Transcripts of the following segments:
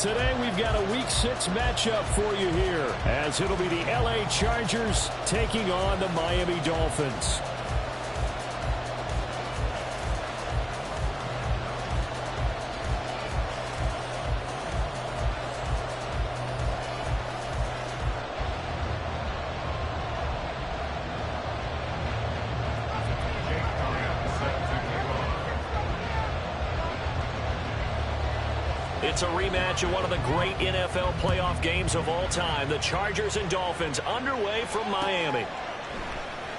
Today we've got a Week 6 matchup for you here, as it'll be the LA Chargers taking on the Miami Dolphins. It's a rematch of one of the great NFL playoff games of all time. The Chargers and Dolphins underway from Miami.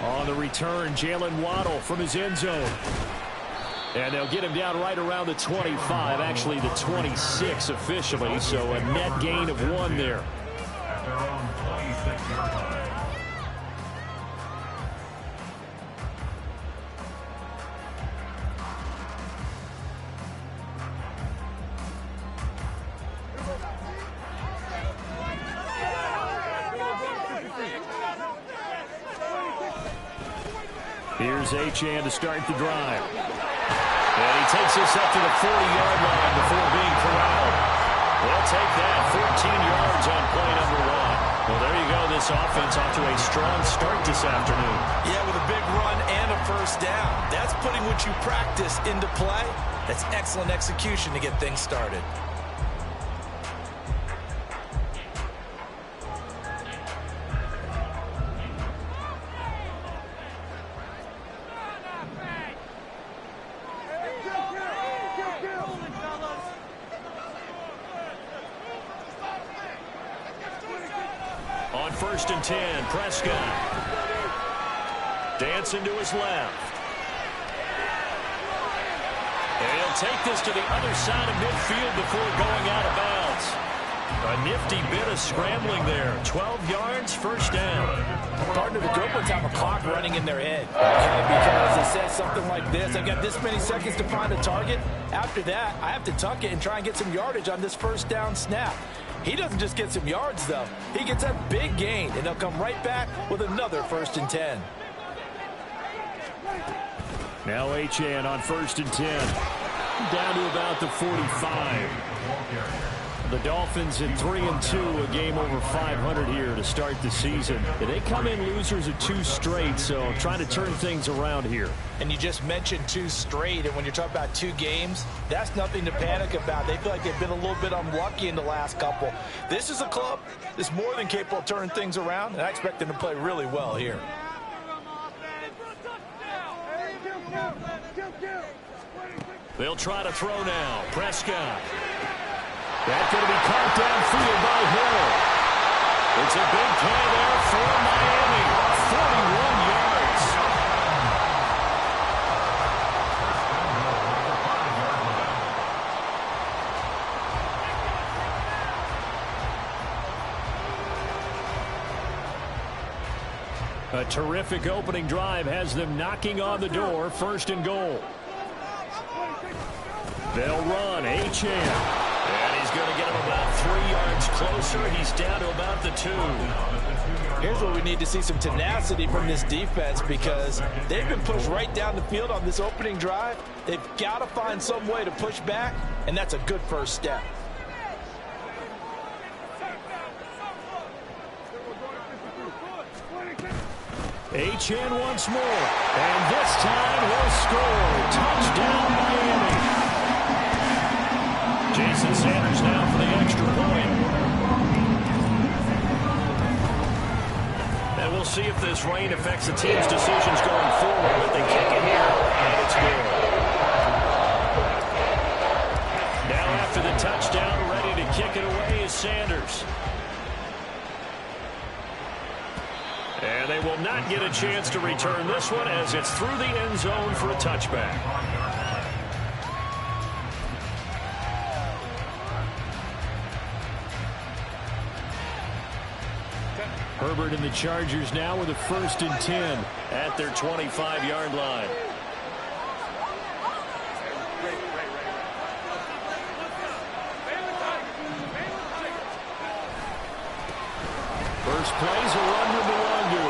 On the return, Jalen Waddle from his end zone. And they'll get him down right around the 25, actually the 26 officially, so a net gain of 1 there. Here's Achane to start the drive. And he takes this up to the 40-yard line before being corralled. They'll take that 14 yards on play number 1. Well, there you go. This offense off to a strong start this afternoon. Yeah, with a big run and a first down. That's putting what you practice into play. That's excellent execution to get things started. On 1st and 10, Prescott. Dancing to his left. And he'll take this to the other side of midfield before going out of bounds. A nifty bit of scrambling there. 12 yards, first down. Partner, the good ones have a clock running in their head. Okay, because it says something like this. I've got this many seconds to find a target. After that, I have to tuck it and try and get some yardage on this first down snap. He doesn't just get some yards, though. He gets a big gain, and he'll come right back with another 1st and 10. Now Achane on 1st and 10. Down to about the 45. The Dolphins at 3-2, a game over 500 here to start the season. They come in losers of 2 straight, so trying to turn things around here. And you just mentioned 2 straight, and when you're talking about 2 games, that's nothing to panic about. They feel like they've been a little bit unlucky in the last couple. This is a club that's more than capable of turning things around, and I expect them to play really well here. They'll try to throw now. Prescott. That's going to be caught downfield by Hill. It's a big play there for Miami. 41 yards. A terrific opening drive has them knocking on the door. 1st and goal. They'll run. Achane. And he's going to get him about 3 yards closer. He's down to about the 2. Here's what we need to see, some tenacity from this defense, because they've been pushed right down the field on this opening drive. They've got to find some way to push back, and that's a good first step. Achane once more. And this time he'll score. Touchdown, Miami. Jason Sanders now for the extra point. And we'll see if this rain affects the team's decisions going forward. But they kick it here, and it's good. Now after the touchdown, ready to kick it away is Sanders. And they will not get a chance to return this one as it's through the end zone for a touchback. Herbert and the Chargers now with a 1st and 10 at their 25-yard line. First plays a run to Belongu.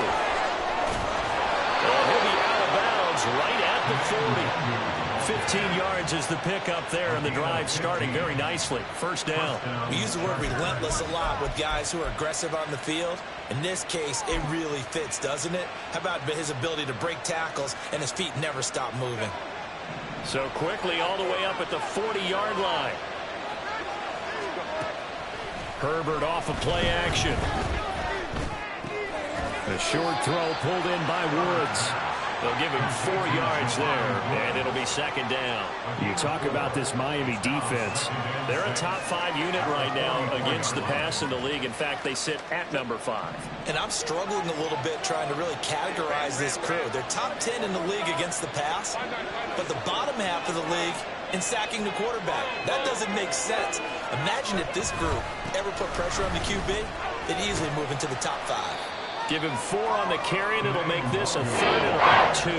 He'll be out of bounds right at the 40. 15 yards is the pickup there, and the drive starting very nicely. First down. We use the word relentless a lot with guys who are aggressive on the field. In this case, it really fits, doesn't it? How about his ability to break tackles and his feet never stop moving? So quickly all the way up at the 40-yard line. Herbert off of play action. A short throw pulled in by Woods. They'll give him 4 yards there, and it'll be second down. You talk about this Miami defense. They're a top 5 unit right now against the pass in the league. In fact, they sit at number 5. And I'm struggling a little bit trying to really categorize this crew. They're top 10 in the league against the pass, but the bottom half of the league in sacking the quarterback. That doesn't make sense. Imagine if this group ever put pressure on the QB, they'd easily move into the top 5. Give him 4 on the carry, and it'll make this a 3rd and about 2.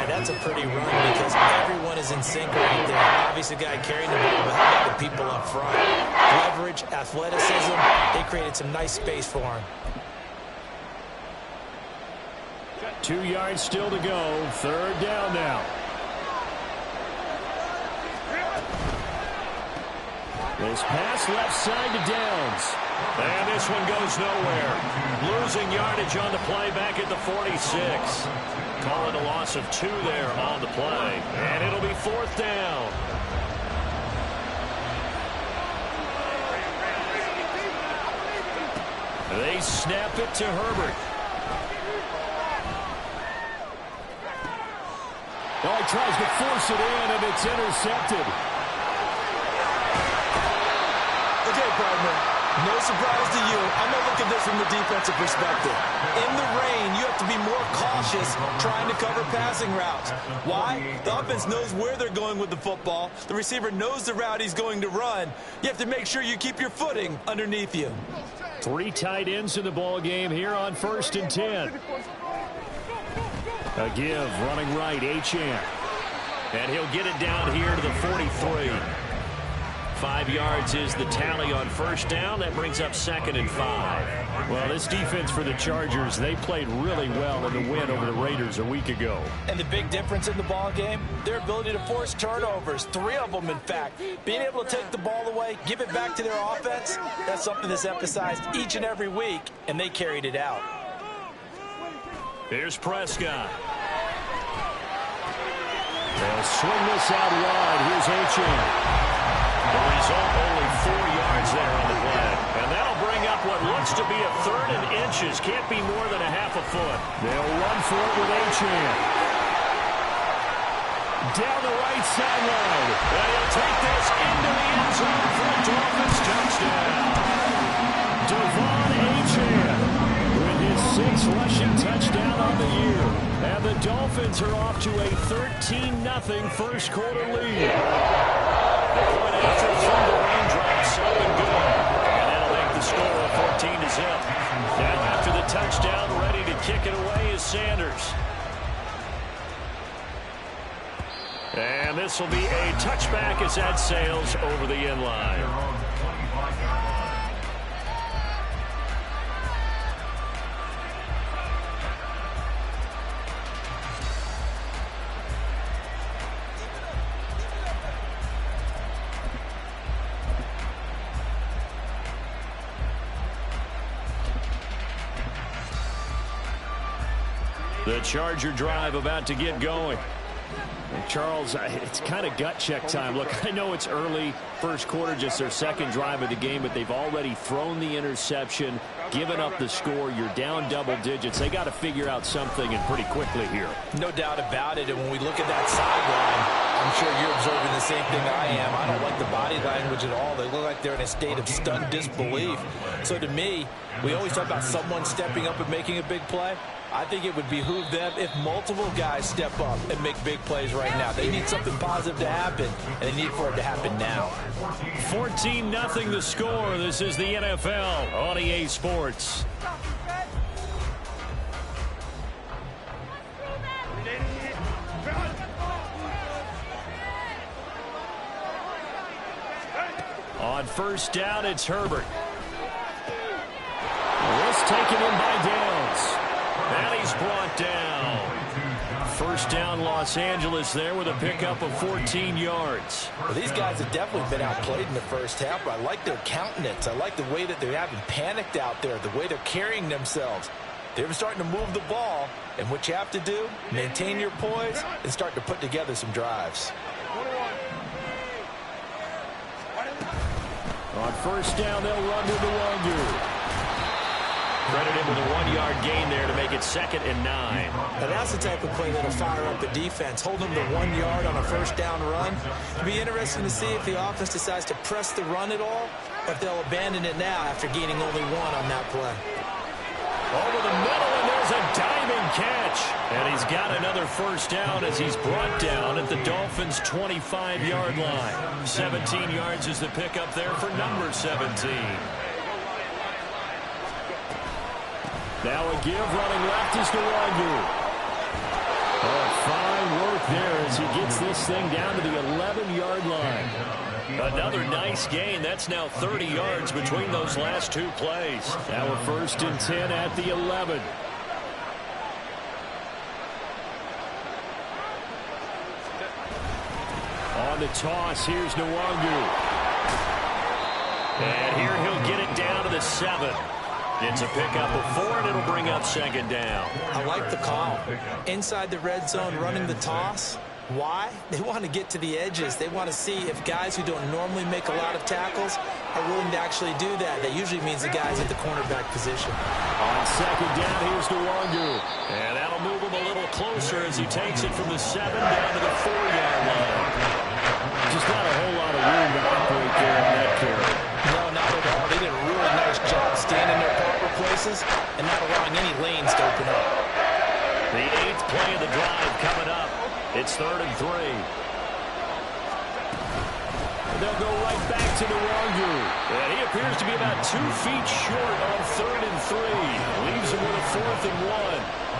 That's a pretty run because everyone is in sync right there. Obviously, the guy carrying the ball, but how about the people up front? Leverage, athleticism, they created some nice space for him. 2 yards still to go. 3rd down now. This pass left side to Downs. And this one goes nowhere. Losing yardage on the play back at the 46. Call it a loss of 2 there on the play. And it'll be 4th down. They snap it to Herbert. Oh, he tries to force it in, and it's intercepted. Okay, partner. No surprise to you. I'm going to look at this from the defensive perspective. In the rain, you have to be more cautious trying to cover passing routes. Why? The offense knows where they're going with the football. The receiver knows the route he's going to run. You have to make sure you keep your footing underneath you. 3 tight ends in the ball game here on 1st and 10. A give, running right, Achane. And he'll get it down here to the 43. 5 yards is the tally on 1st down. That brings up 2nd and 5. Well, this defense for the Chargers, they played really well in the win over the Raiders a week ago. And the big difference in the ball game, their ability to force turnovers, 3 of them, in fact. Being able to take the ball away, give it back to their offense, that's something that's emphasized each and every week, and they carried it out. Here's Prescott. They'll swing this out wide. Here's Achane. The result, only 4 yards there on the play. And that'll bring up what looks to be a 3rd and inches. Can't be more than a half a foot. They'll run for it with Achane. Down the right sideline. And he'll take this into the end zone for a Dolphins touchdown. Devon Achane with his 6th rushing touchdown on the year. And the Dolphins are off to a 13-0 first quarter lead. The point after through the raindrops, up and good. And that'll make the score 14-0. Now after the touchdown, ready to kick it away is Sanders. And this will be a touchback as that sails over the end line. The Charger drive about to get going. And Charles, it's kind of gut check time. Look, I know it's early, first quarter, just their 2nd drive of the game, but they've already thrown the interception, given up the score. You're down double digits. They got to figure out something, and pretty quickly here. No doubt about it. And when we look at that sideline, I'm sure you're observing the same thing I am. I don't like the body language at all. They look like they're in a state of stunned disbelief. So to me, we always talk about someone stepping up and making a big play. I think it would behoove them if multiple guys step up and make big plays right now. They need something positive to happen, and they need for it to happen now. 14-0 the score. This is the NFL on EA Sports. On first down, it's Herbert. This taken in by Downs. And he's brought down. First down, Los Angeles there with a pickup of 14 yards. Well, these guys have definitely been outplayed in the first half, but I like their countenance. I like the way that they haven't panicked out there, the way they're carrying themselves. They're starting to move the ball, and what you have to do, maintain your poise and start to put together some drives. On first down, they'll run to the Wonder. Credit him with a 1-yard gain there to make it 2nd and 9. Now that's the type of play that'll fire up the defense. Hold them to 1 yard on a first down run. It'll be interesting to see if the offense decides to press the run at all, or if they'll abandon it now after gaining only 1 on that play. Over the middle, and there's a diving catch. And he's got another first down as he's brought down at the Dolphins' 25-yard line. 17 yards is the pickup there for number 17. Now a give, running left is Nwangu. Oh, fine work there as he gets this thing down to the 11-yard line. Another nice gain. That's now 30 yards between those last 2 plays. Now a 1st and 10 at the 11. On the toss, here's Nwangu. And here he'll get it down to the 7. It's a pickup of 4, and it'll bring up 2nd down. I like the call. Inside the red zone, running the toss. Why? They want to get to the edges. They want to see if guys who don't normally make a lot of tackles are willing to actually do that. That usually means the guys at the cornerback position. On 2nd down, here's Nwangu. And that'll move him a little closer as he takes it from the 7 down to the 4-yard line. Just not a whole lot of room to operate there on that carry. No, not at all. They did a really nice job standing in their proper places and not allowing any lanes to open up. The 8th play of the drive coming up. It's 3rd and 3. They'll go right back to Nwangu. And he appears to be about 2 feet short on 3rd and 3. Leaves him with a 4th and 1.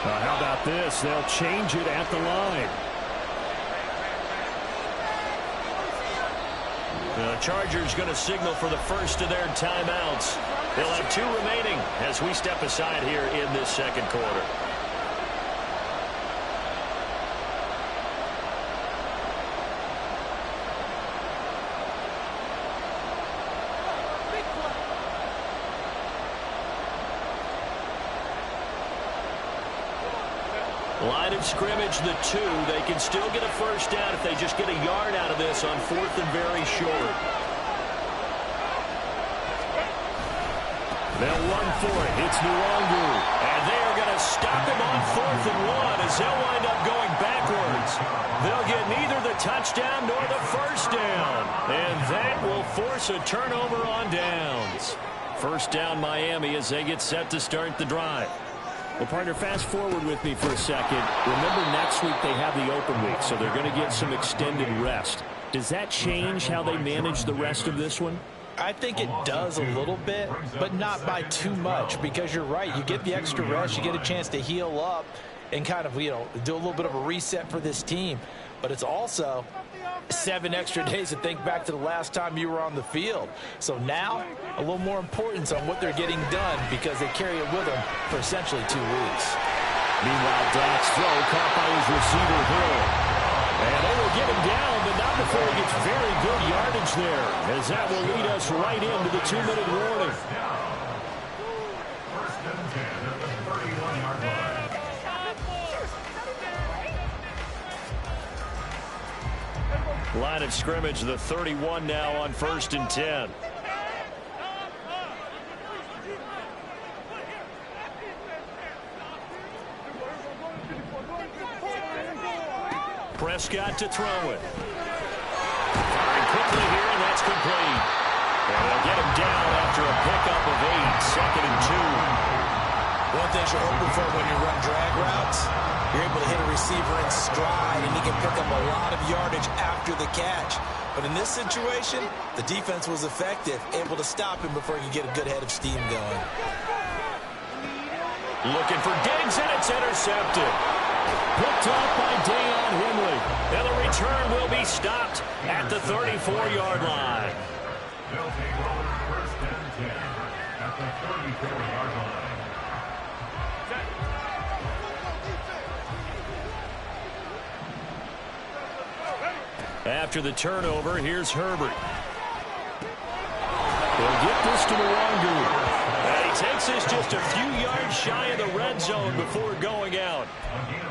How about this? They'll change it at the line. The Chargers going to signal for the first of their timeouts. They'll have 2 remaining as we step aside here in this 2nd quarter. Line of scrimmage, the 2. They can still get a first down if they just get a yard out of this on 4th and very short. They'll run for it. It's Nwangu. And they are going to stop him on 4th and 1 as they'll wind up going backwards. They'll get neither the touchdown nor the first down. And that will force a turnover on downs. First down Miami as they get set to start the drive. Well, partner, fast forward with me for a second. Remember, next week they have the open week, so they're going to get some extended rest. Does that change how they manage the rest of this one? I think it does a little bit, but not by too much, because you're right. You get the extra rest. You get a chance to heal up and kind of, do a little bit of a reset for this team. But it's also 7 extra days to think back to the last time you were on the field. So now, a little more importance on what they're getting done because they carry it with them for essentially 2 weeks. Meanwhile, Dak's throw caught by his receiver, Hill. And they will get him down, but not before he gets very good yardage there, as that will lead us right into the 2-minute warning. Line of scrimmage, the 31 now on 1st and 10. Prescott to throw it. Firing quickly here, and that's complete. And they'll get him down after a pickup of 8, 2nd and 2. One thing you're hoping for when you run drag routes, you're able to hit a receiver in stride, and he can pick up a lot of yardage after the catch. But in this situation, the defense was effective, able to stop him before he could get a good head of steam going. Looking for Diggs, and it's intercepted. Picked off by Deion Henley. And the return will be stopped at the 34-yard line. They'll take over 1st and 10 at the 34-yard line. After the turnover, here's Herbert. They'll get this to Nwangu. And he takes this just a few yards shy of the red zone before going out.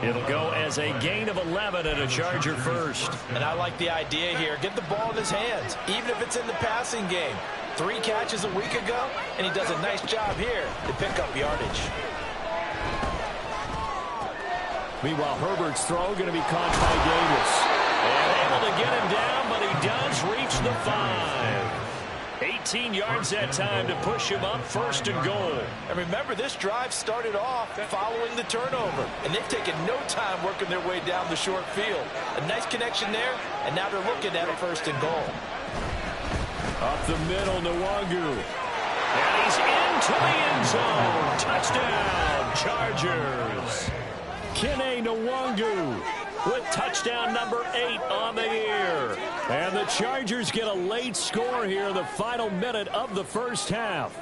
It'll go as a gain of 11 and a Charger first. And I like the idea here. Get the ball in his hands, even if it's in the passing game. 3 catches a week ago, and he does a nice job here to pick up yardage. Meanwhile, Herbert's throw going to be caught by Davis. And able to get him down, but he does reach the 5. 18 yards that time to push him up 1st and goal. And remember, this drive started off following the turnover, and they've taken no time working their way down the short field. A nice connection there, and now they're looking at a 1st and goal. Up the middle, Nwangu. And he's into the end zone. Touchdown, Chargers. Kene Nwangu with touchdown number 8 on the year. And the Chargers get a late score here in the final minute of the first half.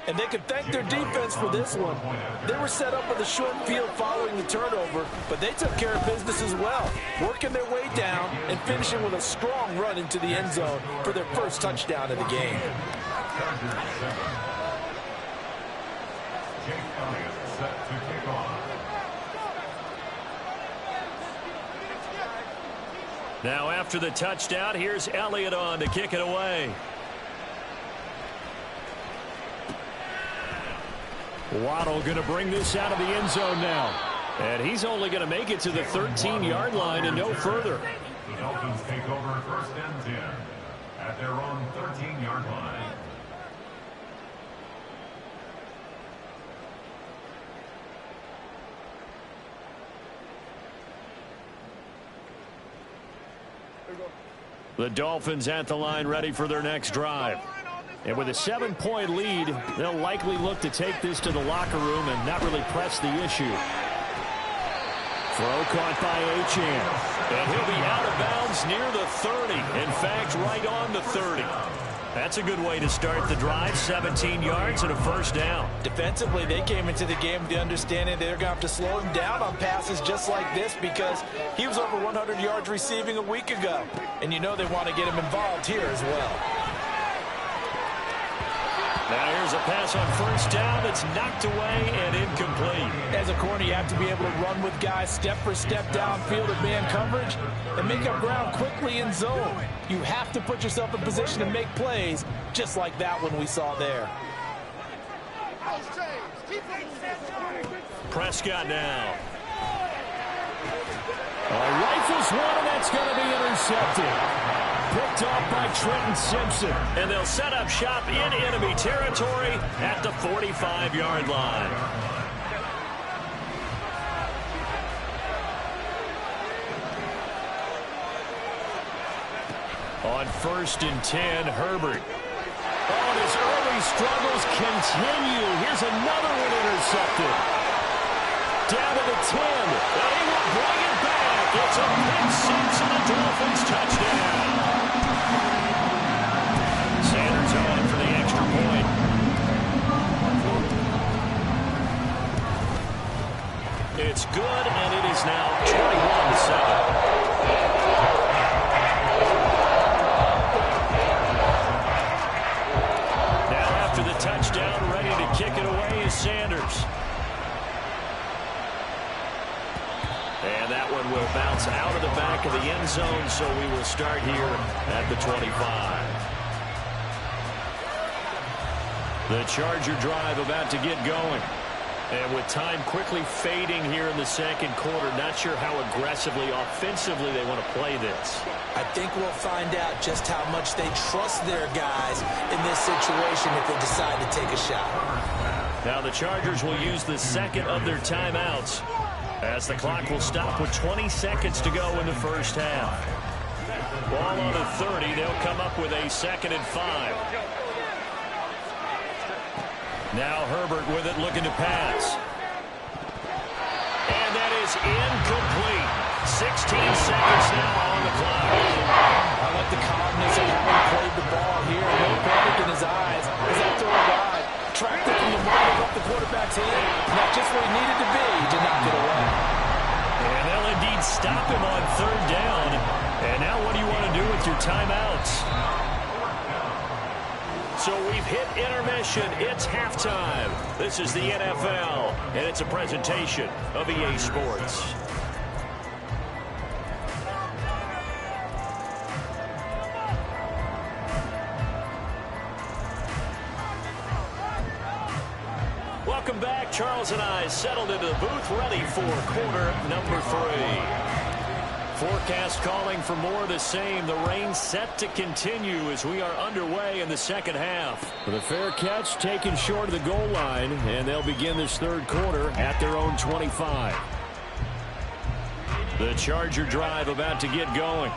And they can thank their defense for this one. They were set up with a short field following the turnover, but they took care of business as well, working their way down and finishing with a strong run into the end zone for their first touchdown of the game. Now after the touchdown, here's Elliott on to kick it away. Waddle going to bring this out of the end zone now. And he's only going to make it to the 13-yard line and no further. The Dolphins take over 1st and 10 at their own 13-yard line. The Dolphins at the line ready for their next drive. And with a 7-point lead, they'll likely look to take this to the locker room and not really press the issue. Throw caught by Achane. And he'll be out of bounds near the 30. In fact, right on the 30. That's a good way to start the drive. 17 yards and a 1st down. Defensively, they came into the game with the understanding they're going to have to slow him down on passes just like this because he was over 100 yards receiving a week ago. And you know they want to get him involved here as well. Now here's a pass on 1st down that's knocked away and incomplete. As a corner, you have to be able to run with guys step for step downfield in man coverage and make up ground quickly in zone. You have to put yourself in position to make plays just like that one we saw there. Prescott now. Rifles one, and that's going to be intercepted. Picked off by Trenton Simpson. And they'll set up shop in enemy territory at the 45-yard line. On 1st and 10, Herbert. Oh, and his early struggles continue. Here's another one intercepted. Down to the 10. They will bring it back. It's a pick six and a Dolphins touchdown. Sanders on for the extra point. It's good, and it is now 21-7. Touchdown, ready to kick it away is Sanders. And that one will bounce out of the back of the end zone, so we will start here at the 25. The Charger drive about to get going. And with time quickly fading here in the second quarter, not sure how aggressively, offensively they want to play this. I think we'll find out just how much they trust their guys in this situation if they decide to take a shot. Now the Chargers will use the second of their timeouts as the clock will stop with 20 seconds to go in the first half. Ball on the 30. They'll come up with a 2nd and 5. Now Herbert with it, looking to pass. And that is incomplete. 16 seconds now on the clock. I like the calmness of how he played the ball here. No panic in his eyes as that throw wide. Tracked it from the moment up the quarterback's hand. Not just where he needed to be to knock it away. And they'll indeed stop him on 3rd down. And now what do you want to do with your timeouts? So we've hit intermission. It's halftime. This is the NFL, and it's a presentation of EA Sports. Welcome back. Charles and I settled into the booth, ready for quarter number 3. Forecast calling for more of the same. The rain set to continue as we are underway in the second half. The fair catch taken short of the goal line, and they'll begin this third quarter at their own 25. The Charger drive about to get going.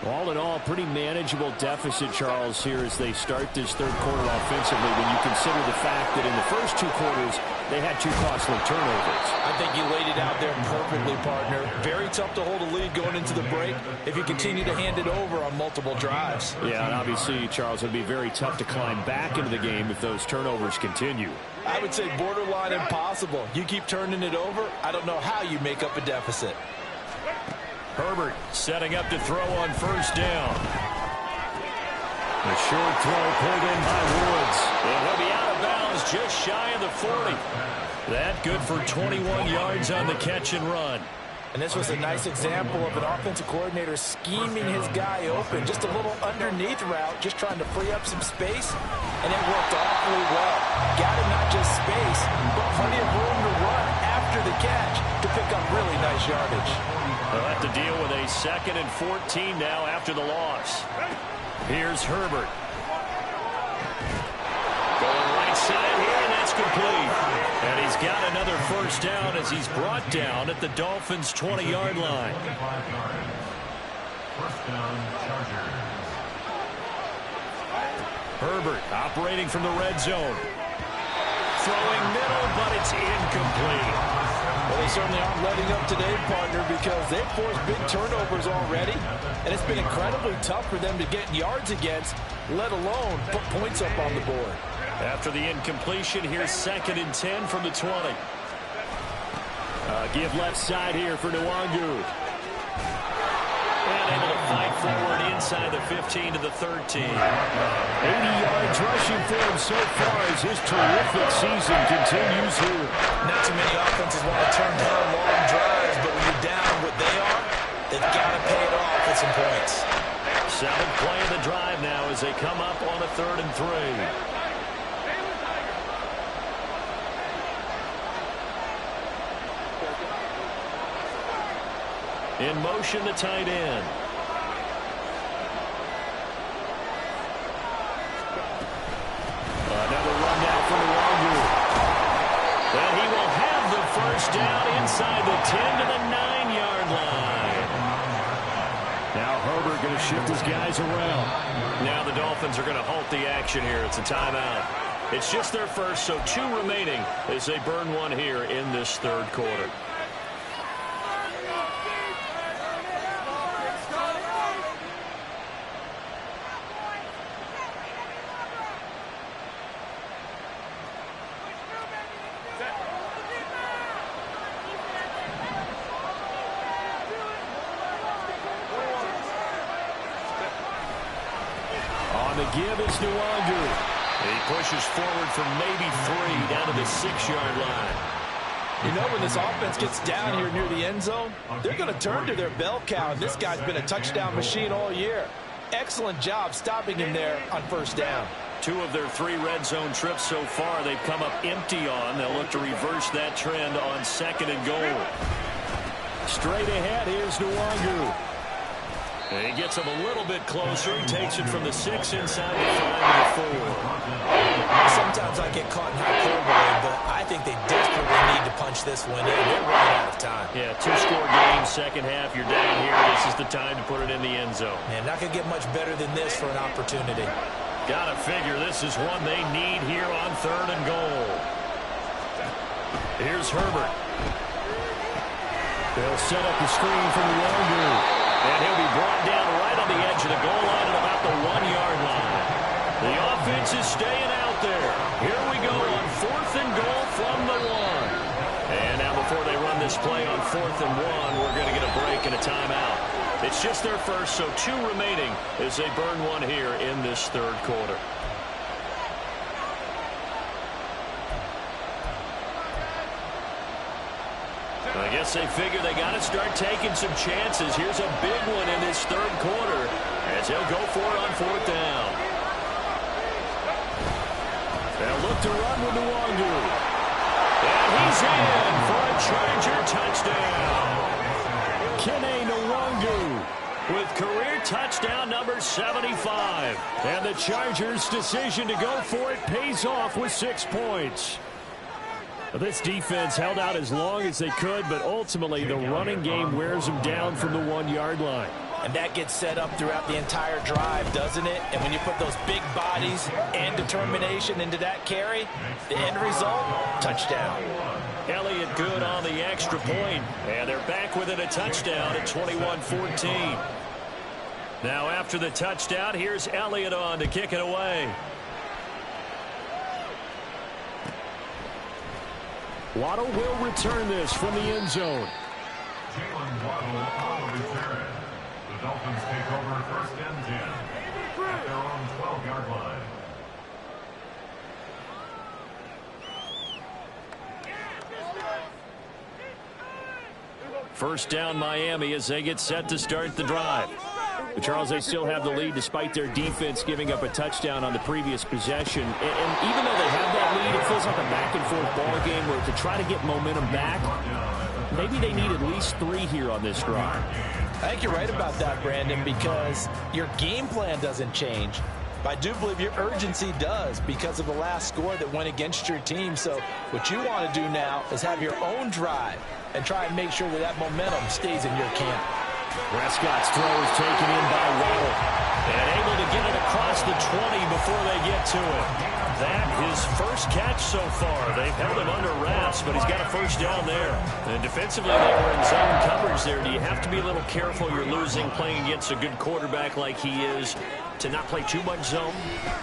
All in all, pretty manageable deficit, Charles, here as they start this third quarter offensively when you consider the fact that in the first 2 quarters, they had 2 costly turnovers. I think you laid it out there perfectly, partner. Very tough to hold a lead going into the break if you continue to hand it over on multiple drives. Yeah, and obviously, Charles, it would be very tough to climb back into the game if those turnovers continue. I would say borderline impossible. You keep turning it over, I don't know how you make up a deficit. Herbert setting up to throw on 1st down. The short throw pulled in by Woods. And he'll be out of bounds just shy of the 40. That good for 21 yards on the catch and run. And this was a nice example of an offensive coordinator scheming his guy open. Just a little underneath route, just trying to free up some space. And it worked awfully well. Got him not just space, but plenty of room to run after the catch to pick up really nice yardage. They'll have to deal with a 2nd and 14 now after the loss. Here's Herbert. Going right side here, and that's complete. And he's got another 1st down as he's brought down at the Dolphins' 20-yard line. 1st down, Chargers. Herbert operating from the red zone. Throwing middle, but it's incomplete. Well, they certainly aren't letting up today, partner, because they've forced big turnovers already, and it's been incredibly tough for them to get yards against, let alone put points up on the board. After the incompletion, here's 2nd and 10 from the 20. Give left side here for Nwangu. And able to fight forward inside the 15 to the 13. 80 yards rushing for him so far as his terrific season continues here. Not too many offenses want to turn down long drives, but when you're down what they are, they've got to pay it off with some points. 7th play of the drive now as they come up on a 3rd and 3. In motion, the tight end. Another run now for Nwangu. And he will have the 1st down inside the 10 to the 9-yard line. Now Herbert going to shift his guys around. Now the Dolphins are going to halt the action here. It's a timeout. It's just their first, so 2 remaining as they burn one here in this third quarter. The give is Nwangu. He pushes forward from maybe 3 down to the 6-yard line. You know, when this offense gets down here near the end zone, they're going to turn to their bell cow. And this guy's been a touchdown machine all year. Excellent job stopping him there on 1st down. 2 of their 3 red zone trips so far they've come up empty on. They'll look to reverse that trend on 2nd and goal. Straight ahead, here's Nwangu. And he gets him a little bit closer. He takes it from the 6 inside the 5 to the 4. Sometimes I get caught in hyperbole, but I think they desperately need to punch this one in. They're running out of time. Yeah, 2-score game, second half. You're down here. This is the time to put it in the end zone. Man, not going to get much better than this for an opportunity. Gotta figure this is one they need here on 3rd and goal. Here's Herbert. They'll set up the screen from Nwangu. And he'll be brought down right on the edge of the goal line at about the 1-yard line. The offense is staying out there. Here we go on 4th and goal from the 1. And now before they run this play on 4th and 1, we're going to get a break and a timeout. It's just their first, so 2 remaining as they burn one here in this 3rd quarter. I guess they figure they got to start taking some chances. Here's a big one in this 3rd quarter as he'll go for it on 4th down. They'll look to run with Nwangu. And he's in for a Charger touchdown. Kene Nwangu with career touchdown number 75. And the Chargers' decision to go for it pays off with 6 points. This defense held out as long as they could, but ultimately the running game wears them down from the 1-yard line. And that gets set up throughout the entire drive, doesn't it? And when you put those big bodies and determination into that carry, the end result, touchdown. Elliott good on the extra point, and they're back within a touchdown at 21-14. Now after the touchdown, here's Elliott on to kick it away. Waddle will return this from the end zone. Jalen Waddle on the return. The Dolphins take over 1st and 10 at their own 12-yard line. First down Miami as they get set to start the drive. But Charles, they still have the lead despite their defense giving up a touchdown on the previous possession. And even though they have that lead, it feels like a back-and-forth ball game where to try to get momentum back, maybe they need at least 3 here on this drive. I think you're right about that, Brandon, because your game plan doesn't change. But I do believe your urgency does because of the last score that went against your team. So what you want to do now is have your own drive and try and make sure that that momentum stays in your camp. Prescott's throw is taken in by Waddle. And able to get it across the 20 before they get to it. That his first catch so far. They've held him under wraps, but he's got a first down there. And defensively, they were in zone coverage there. Do you have to be a little careful? You're losing playing against a good quarterback like he is to not play too much zone?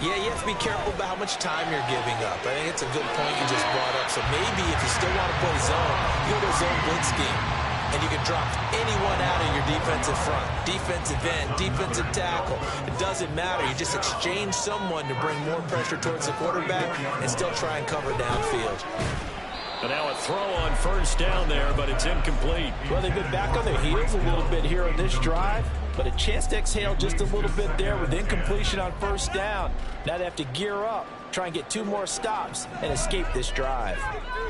Yeah, you have to be careful about how much time you're giving up. I think it's a good point you just brought up. So maybe if you still want to play zone, you go to a zone blitz scheme. And you can drop anyone out of your defensive front, defensive end, defensive tackle. It doesn't matter. You just exchange someone to bring more pressure towards the quarterback and still try and cover downfield. And now a throw on first down there, but it's incomplete. Well, they've been back on their heels a little bit here on this drive, but a chance to exhale just a little bit there with incompletion on first down. Now they have to gear up, try and get 2 more stops, and escape this drive.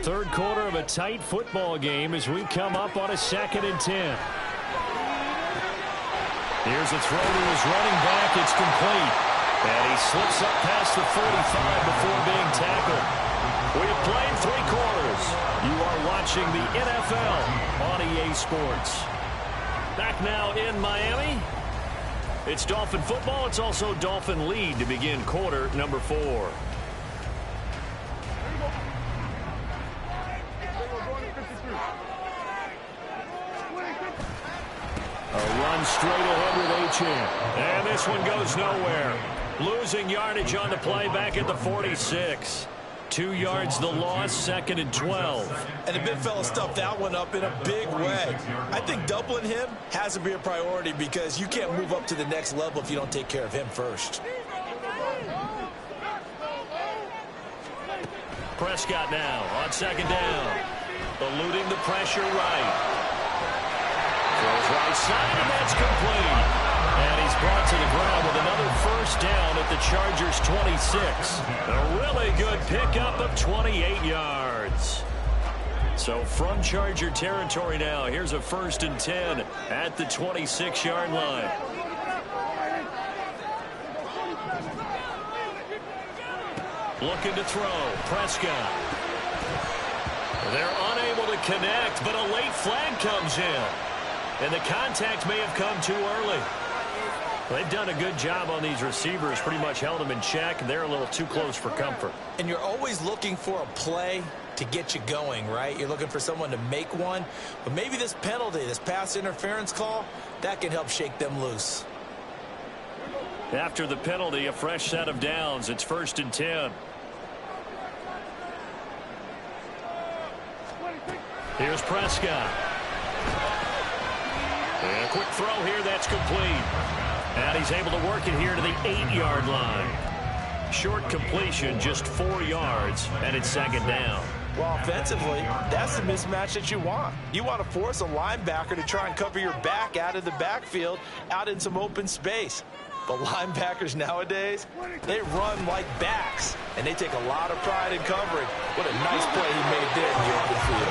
3rd quarter of a tight football game as we come up on a 2nd and 10. Here's a throw to his running back. It's complete. And he slips up past the 45 before being tackled. We've played 3 quarters. You are watching the NFL on EA Sports. Back now in Miami. It's Dolphin football. It's also Dolphin lead to begin quarter number 4. A run straight ahead with Achane. And this one goes nowhere. Losing yardage on the play back at the 46. 2 yards the loss, 2nd and 12. And the big fella stuffed that one up in a big way. I think doubling him has to be a priority because you can't move up to the next level if you don't take care of him first. Prescott now on 2nd down. Eluding the pressure right. Throws right side, and that's complete. And he's brought to the ground with another first down at the Chargers' 26. A really good pickup of 28 yards. So from Charger territory now, here's a 1st and 10 at the 26-yard line. Looking to throw. Prescott. They're unable to connect, but a late flag comes in. And the contact may have come too early. They've done a good job on these receivers, pretty much held them in check, and they're a little too close for comfort. And you're always looking for a play to get you going, right? You're looking for someone to make one. But maybe this penalty, this pass interference call, that can help shake them loose. After the penalty, a fresh set of downs. It's 1st and 10. Here's Prescott. And a quick throw here, that's complete. And he's able to work it here to the 8-yard line. Short completion, just 4 yards, and it's 2nd down. Well, offensively, that's the mismatch that you want. You want to force a linebacker to try and cover your back out of the backfield, out in some open space. The linebackers nowadays, they run like backs, and they take a lot of pride in covering. What a nice play he made there in the open field.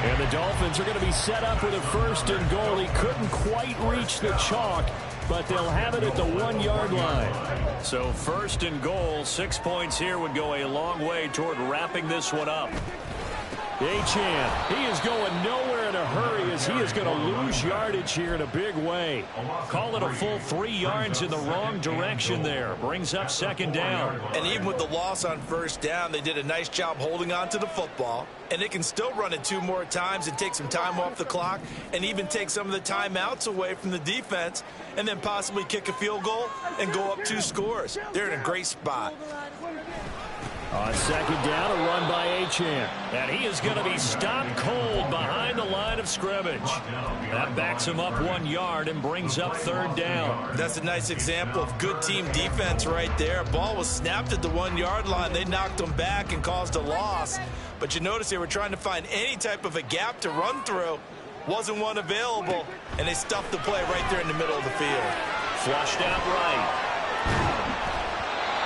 And the Dolphins are going to be set up with a 1st and goal. He couldn't quite reach the chalk, but they'll have it at the 1-yard line. So 1st and goal, 6 points here would go a long way toward wrapping this one up. Achane, he is going nowhere in a hurry as he is going to lose yardage here in a big way. Call it a full 3 yards in the wrong direction there. Brings up 2nd down. And even with the loss on 1st down, they did a nice job holding on to the football. And they can still run it 2 more times and take some time off the clock and even take some of the timeouts away from the defense and then possibly kick a field goal and go up 2 scores. They're in a great spot. On 2nd down, a run by Achane. And he is going to be stopped cold behind the line of scrimmage. That backs him up 1 yard and brings up 3rd down. That's a nice example of good team defense right there. Ball was snapped at the 1-yard line. They knocked him back and caused a loss. But you notice they were trying to find any type of a gap to run through. Wasn't one available, and they stuffed the play right there in the middle of the field. Flushed out right.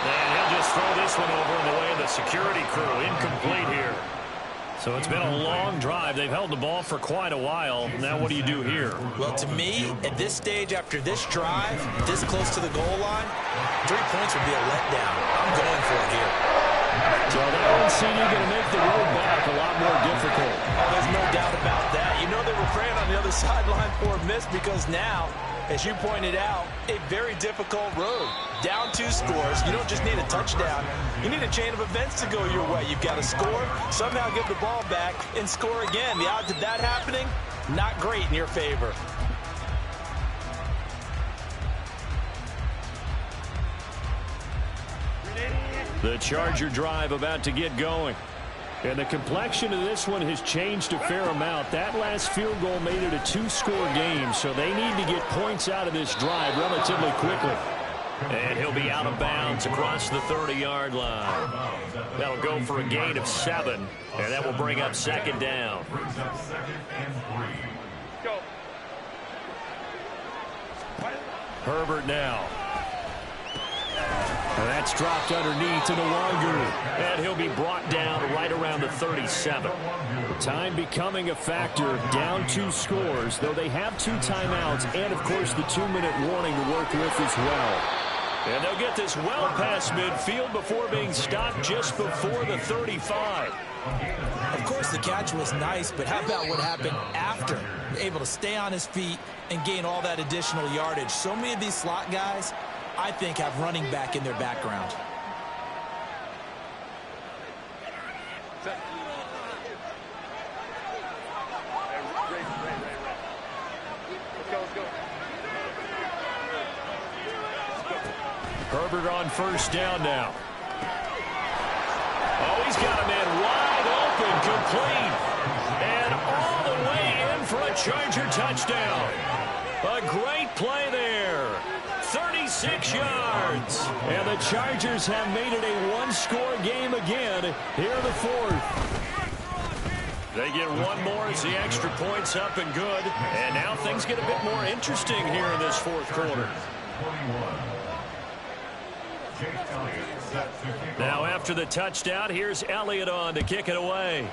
And he'll just throw this one over in the way of the security crew. Incomplete here. So it's been a long drive. They've held the ball for quite a while. Now what do you do here? Well, to me, at this stage, after this drive, this close to the goal line, 3 points would be a letdown. I'm going for it here. So that one seemed going to make the road back a lot more difficult. Oh, there's no doubt about that. You know they were praying on the other sideline for a miss because now, as you pointed out, a very difficult road. Down 2 scores. You don't just need a touchdown. You need a chain of events to go your way. You've got to score, somehow give the ball back, and score again. The odds of that happening, not great in your favor. The Charger drive about to get going. And the complexion of this one has changed a fair amount. That last field goal made it a 2-score game, so they need to get points out of this drive relatively quickly. And he'll be out of bounds across the 30-yard line. That'll go for a gain of 7, and that will bring up 2nd down. Herbert now. And that's dropped underneath to Nwangu. And he'll be brought down right around the 37. Time becoming a factor, down 2 scores, though they have 2 timeouts and, of course, the 2-minute warning to work with as well. And they'll get this well past midfield before being stopped just before the 35. Of course, the catch was nice, but how about what happened after? Able to stay on his feet and gain all that additional yardage. So many of these slot guys, I think, have running back in their background. Herbert on 1st down now. Oh, he's got a man wide open, complete. And all the way in for a Charger touchdown. A great play there. 36 yards. And the Chargers have made it a 1-score game again here in the 4th. They get one more as the extra point's up and good. And now things get a bit more interesting here in this 4th quarter. Now after the touchdown, here's Elliott on to kick it away.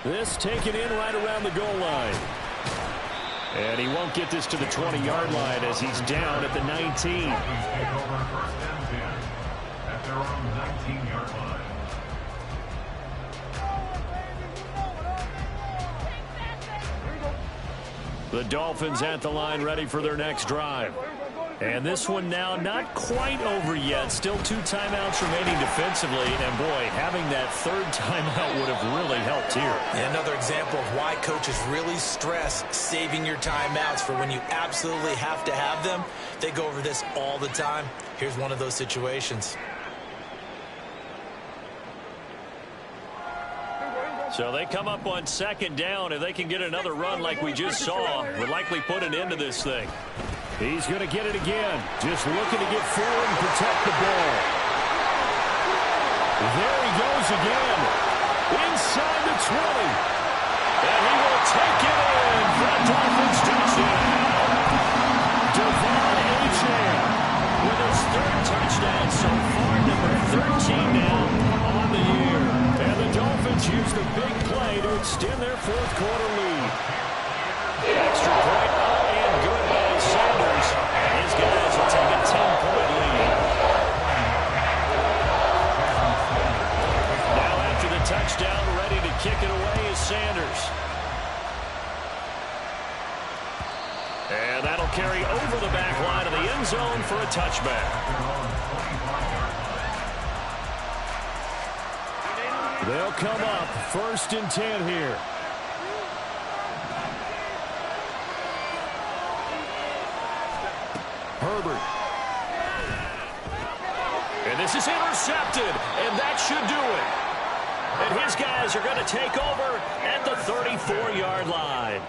This taken in right around the goal line. And he won't get this to the 20-yard line as he's down at the 19. Take over first and 10 at their own 19-yard line. The Dolphins at the line ready for their next drive. And this one now not quite over yet. Still 2 timeouts remaining defensively. And, boy, having that third timeout would have really helped here. And another example of why coaches really stress saving your timeouts for when you absolutely have to have them. They go over this all the time. Here's one of those situations. So they come up on second down. If they can get another run like we just saw, would likely put an end to this thing. He's going to get it again. Just looking to get forward and protect the ball. There he goes again. Inside the 20. And he will take it in for a Dolphins touchdown. Devon Achane with his 3rd touchdown so far, number 13 now on the year. And the Dolphins use the big play to extend their 4th quarter lead. Extra point, and good by Sanders. His guys will take a 10-point lead. Now after the touchdown, ready to kick it away is Sanders. And that'll carry over the back line of the end zone for a touchback. They'll come up 1st and 10 here. Herbert. And this is intercepted, and that should do it. And his guys are going to take over at the 34-yard line.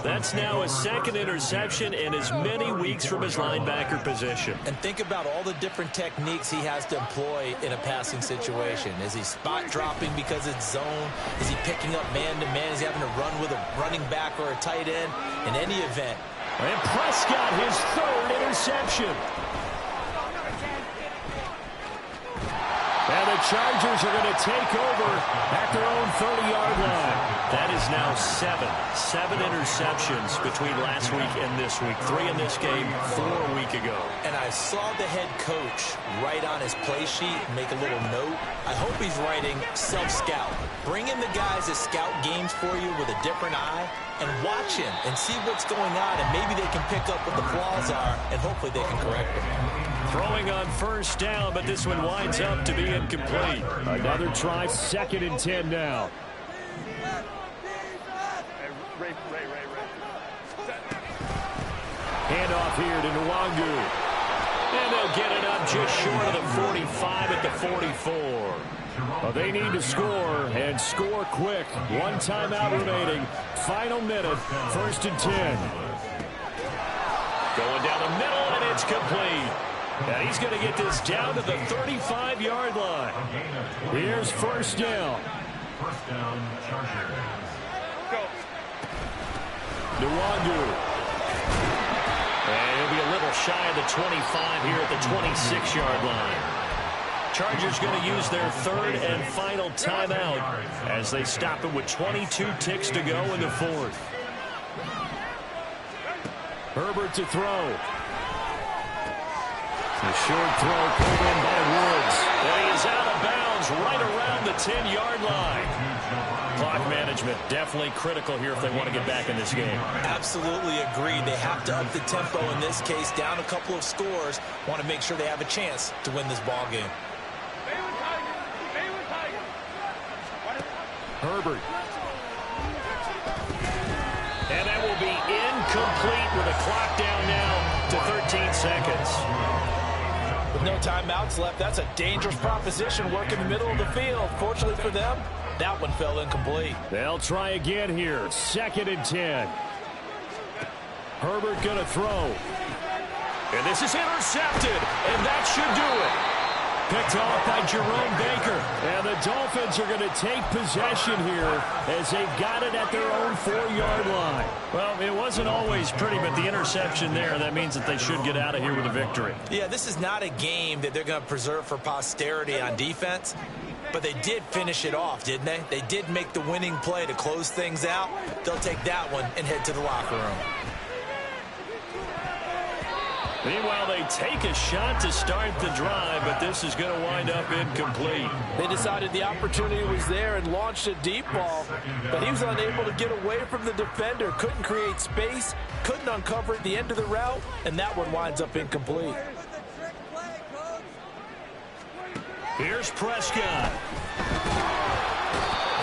That's now his 2nd interception in as many weeks from his linebacker position. And think about all the different techniques he has to employ in a passing situation. Is he spot dropping because it's zone? Is he picking up man-to-man? Is he having to run with a running back or a tight end? In any event. And Prescott, his 3rd interception. And the Chargers are going to take over at their own 30-yard line. That is now 7 interceptions between last week and this week. 3 in this game, 4 a week ago. And I saw the head coach write on his play sheet, make a little note. I hope he's writing self-scout. Bring in the guys that scout games for you with a different eye and watch him and see what's going on, and maybe they can pick up what the flaws are, and hopefully they can correct them. Throwing on 1st down, but this one winds up to be incomplete. Another try, 2nd and 10 now. Handoff here to Nwangu. And they'll get it up just short of the 45 at the 44. They need to score, and score quick. 1 timeout remaining. Final minute, 1st and 10. Going down the middle, and it's complete. And he's going to get this down to the 35-yard line. Here's 1st down. 1st down, Chargers. Nwangu. And he'll be a little shy of the 25 here at the 26-yard line. Chargers going to use their 3rd and final timeout as they stop it with 22 ticks to go in the 4th. Herbert to throw. The short throw pulled in by Woods. And he is out of bounds right around the 10-yard line. Clock management definitely critical here if they want to get back in this game. Absolutely agreed. They have to up the tempo in this case, down a couple of scores. Want to make sure they have a chance to win this ball game. Herbert. And that will be incomplete with a clock down now to 13 seconds. With no timeouts left, that's a dangerous proposition. Work in the middle of the field. Fortunately for them, that one fell incomplete. They'll try again here. 2nd and 10. Herbert going to throw. And this is intercepted, and that should do it. Picked off by Jerome Baker. And the Dolphins are going to take possession here as they've got it at their own 4-yard line. Well, it wasn't always pretty, but the interception there, that means that they should get out of here with a victory. Yeah, this is not a game that they're going to preserve for posterity on defense, but they did finish it off, didn't they? They did make the winning play to close things out. They'll take that one and head to the locker room. Meanwhile, they take a shot to start the drive, but this is going to wind up incomplete. They decided the opportunity was there and launched a deep ball, but he was unable to get away from the defender, couldn't create space, couldn't uncover at the end of the route, and that one winds up incomplete. Here's Prescott.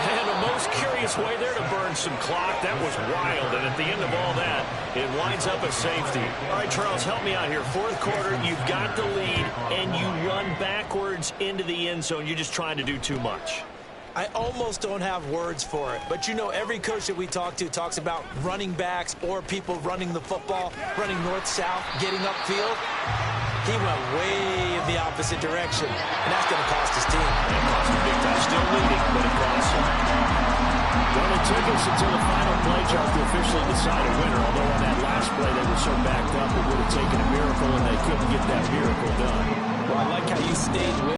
And a most curious way there to burn some clock. That was wild, and at the end of all that, it winds up a safety. All right, Charles, help me out here. Fourth quarter, you've got the lead, and you run backwards into the end zone. You're just trying to do too much. I almost don't have words for it, but you know every coach that we talk to talks about running backs or people running the football, running north-south, getting upfield. He went way in the opposite direction, and that's going to cost his team. It cost him big time. Still leading, but it cost him. Well, it took us until the final play, Charles, to officially decide a winner, although on that last play they were so backed up it would have taken a miracle, and they couldn't get that miracle done. Well, I like how you stayed with